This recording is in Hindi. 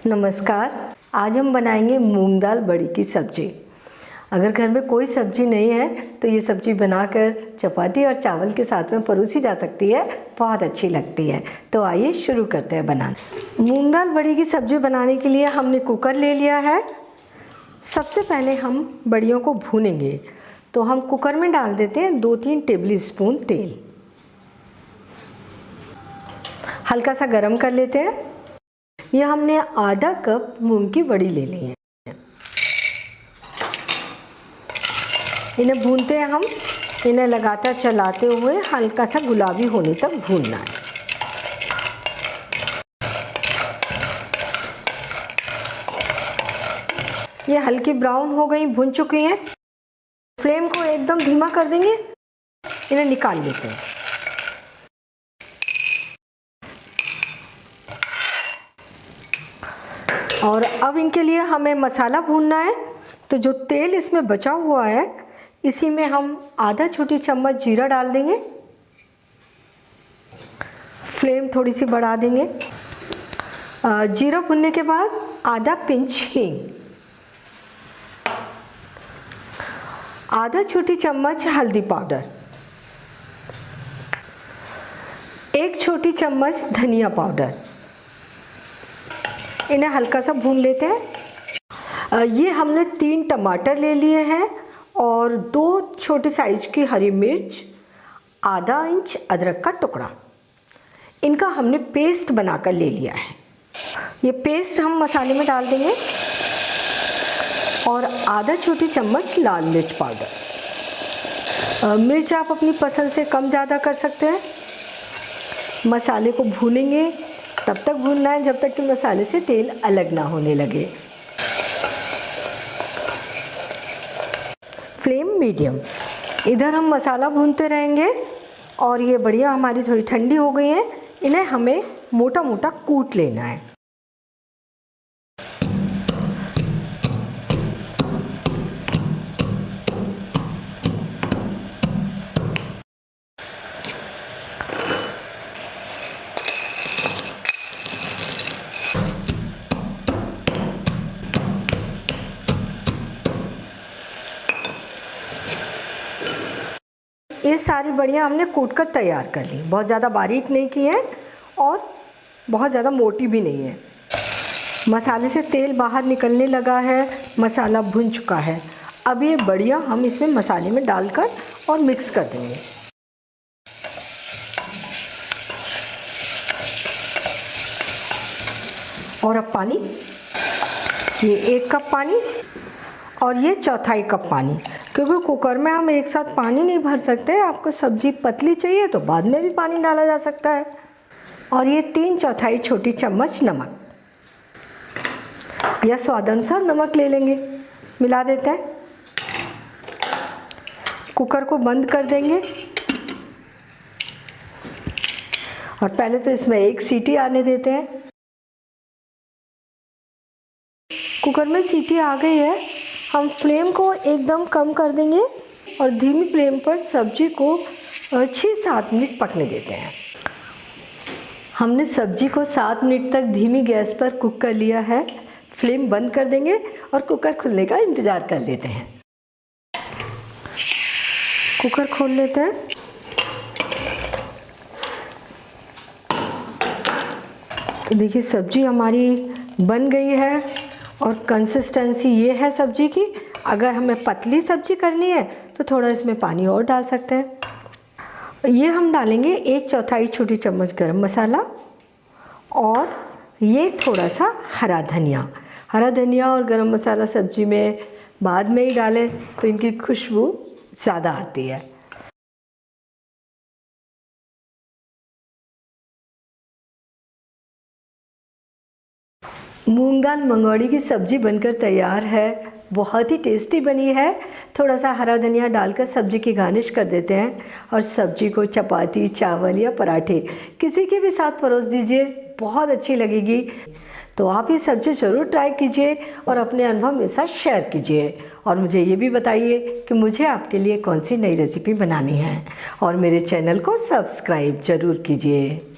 नमस्कार। आज हम बनाएंगे मूंग दाल बड़ी की सब्ज़ी। अगर घर में कोई सब्ज़ी नहीं है तो ये सब्ज़ी बनाकर चपाती और चावल के साथ में परोसी जा सकती है, बहुत अच्छी लगती है। तो आइए शुरू करते हैं बनाना। मूंग दाल बड़ी की सब्ज़ी बनाने के लिए हमने कुकर ले लिया है। सबसे पहले हम बड़ियों को भूनेंगे, तो हम कुकर में डाल देते हैं 2-3 टेबल स्पून तेल। हल्का सा गरम कर लेते हैं। ये हमने आधा कप मूंग की बड़ी ले ली है। इन्हें भूनते हैं हम। इन्हें लगातार चलाते हुए हल्का सा गुलाबी होने तक भूनना है। ये हल्की ब्राउन हो गई, भून चुकी हैं। फ्लेम को एकदम धीमा कर देंगे। इन्हें निकाल लेते हैं। और अब इनके लिए हमें मसाला भूनना है। तो जो तेल इसमें बचा हुआ है, इसी में हम आधा छोटी चम्मच जीरा डाल देंगे। फ्लेम थोड़ी सी बढ़ा देंगे। जीरा भुनने के बाद आधा पिंच हींग, आधा छोटी चम्मच हल्दी पाउडर, 1 छोटी चम्मच धनिया पाउडर। इन्हें हल्का सा भून लेते हैं। ये हमने 3 टमाटर ले लिए हैं और 2 छोटे साइज की हरी मिर्च, आधा इंच अदरक का टुकड़ा। इनका हमने पेस्ट बनाकर ले लिया है। ये पेस्ट हम मसाले में डाल देंगे और आधा छोटी चम्मच लाल मिर्च पाउडर। मिर्च आप अपनी पसंद से कम ज़्यादा कर सकते हैं। मसाले को भूनेंगे, तब तक भूनना है जब तक कि मसाले से तेल अलग ना होने लगे। Flame medium. इधर हम मसाला भूनते रहेंगे और ये बढ़िया हमारी थोड़ी ठंडी हो गई है। इन्हें हमें मोटा मोटा कूट लेना है। ये सारी बढ़िया हमने कूट कर तैयार कर ली। बहुत ज़्यादा बारीक नहीं की है और बहुत ज़्यादा मोटी भी नहीं है। मसाले से तेल बाहर निकलने लगा है, मसाला भुन चुका है। अब ये बढ़िया हम इसमें मसाले में डालकर और मिक्स कर देंगे। और अब पानी, ये 1 कप पानी और ये 1/4 कप पानी, क्योंकि कुकर में हम एक साथ पानी नहीं भर सकते। आपको सब्ज़ी पतली चाहिए तो बाद में भी पानी डाला जा सकता है। और ये 3/4 छोटी चम्मच नमक या स्वाद अनुसार नमक ले लेंगे। मिला देते हैं। कुकर को बंद कर देंगे और पहले तो इसमें 1 सीटी आने देते हैं। कुकर में सीटी आ गई है। हम फ्लेम को एकदम कम कर देंगे और धीमी फ्लेम पर सब्जी को 6-7 मिनट पकने देते हैं। हमने सब्जी को 7 मिनट तक धीमी गैस पर कुक कर लिया है। फ्लेम बंद कर देंगे और कुकर खुलने का इंतज़ार कर लेते हैं। कुकर खोल लेते हैं। तो देखिए सब्जी हमारी बन गई है और कंसिस्टेंसी ये है सब्जी की। अगर हमें पतली सब्जी करनी है तो थोड़ा इसमें पानी और डाल सकते हैं। ये हम डालेंगे 1/4 छोटी चम्मच गरम मसाला और ये थोड़ा सा हरा धनिया। हरा धनिया और गरम मसाला सब्जी में बाद में ही डालें तो इनकी खुशबू ज़्यादा आती है। मूंग दाल मंगौड़ी की सब्ज़ी बनकर तैयार है। बहुत ही टेस्टी बनी है। थोड़ा सा हरा धनिया डालकर सब्ज़ी की गार्निश कर देते हैं और सब्ज़ी को चपाती, चावल या पराठे किसी के भी साथ परोस दीजिए, बहुत अच्छी लगेगी। तो आप ये सब्ज़ी ज़रूर ट्राई कीजिए और अपने अनुभव मेरे साथ शेयर कीजिए। और मुझे ये भी बताइए कि मुझे आपके लिए कौन सी नई रेसिपी बनानी है। और मेरे चैनल को सब्सक्राइब ज़रूर कीजिए।